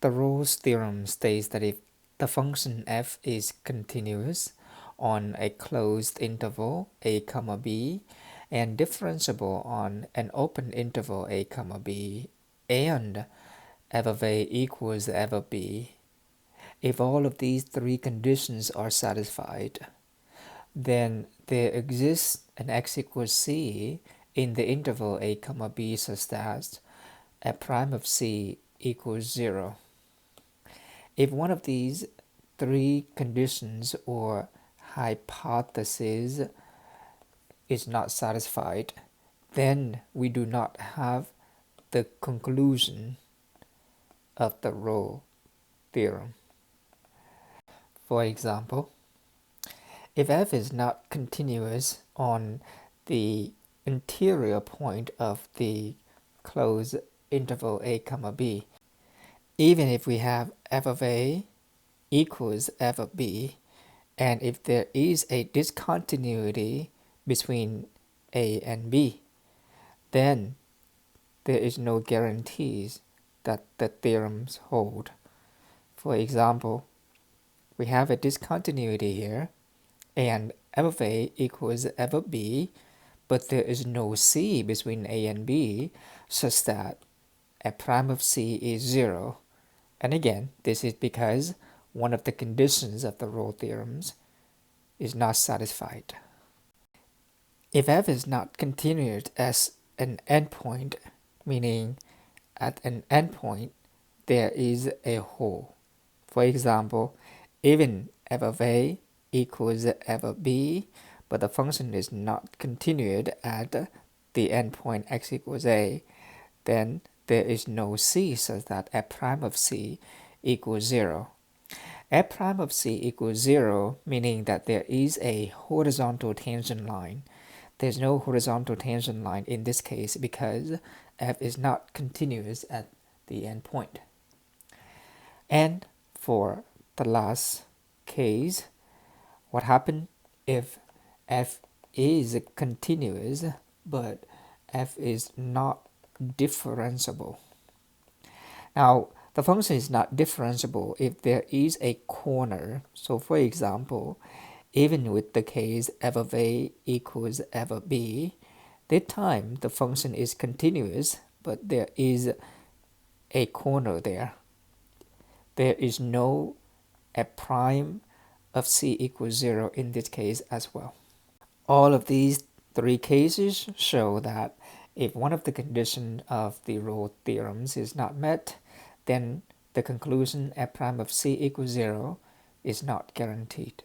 The Rolle's theorem states that if the function f is continuous on a closed interval a comma b and differentiable on an open interval a comma b and f of a equals f of b, if all of these three conditions are satisfied, then there exists an x equals c in the interval a comma b such that f prime of c equals 0. If one of these three conditions or hypotheses is not satisfied, then we do not have the conclusion of the Rolle theorem. For example, if f is not continuous on the interior point of the closed interval a comma b, even if we have f of a equals f of b, and if there is a discontinuity between a and b, then there is no guarantees that the theorems hold. For example, we have a discontinuity here, and f of a equals f of b, but there is no c between a and b such that f prime of c is 0. And again, this is because one of the conditions of the Rolle theorems is not satisfied. If f is not continuous as an endpoint, meaning at an endpoint there is a hole. For example, even f of a equals f of b, but the function is not continued at the endpoint x equals a, then there is no c such that f prime of c equals 0. F prime of c equals 0, meaning that there is a horizontal tangent line. There's no horizontal tangent line in this case because f is not continuous at the endpoint. And for the last case, what happens if f is continuous but f is not differentiable? Now, the function is not differentiable if there is a corner. So for example, even with the case f of a equals f of b, this time the function is continuous, but there is a corner there. There is no f prime of c equals 0 in this case as well. All of these three cases show that if one of the conditions of the Rolle theorems is not met, then the conclusion f prime of c equals 0 is not guaranteed.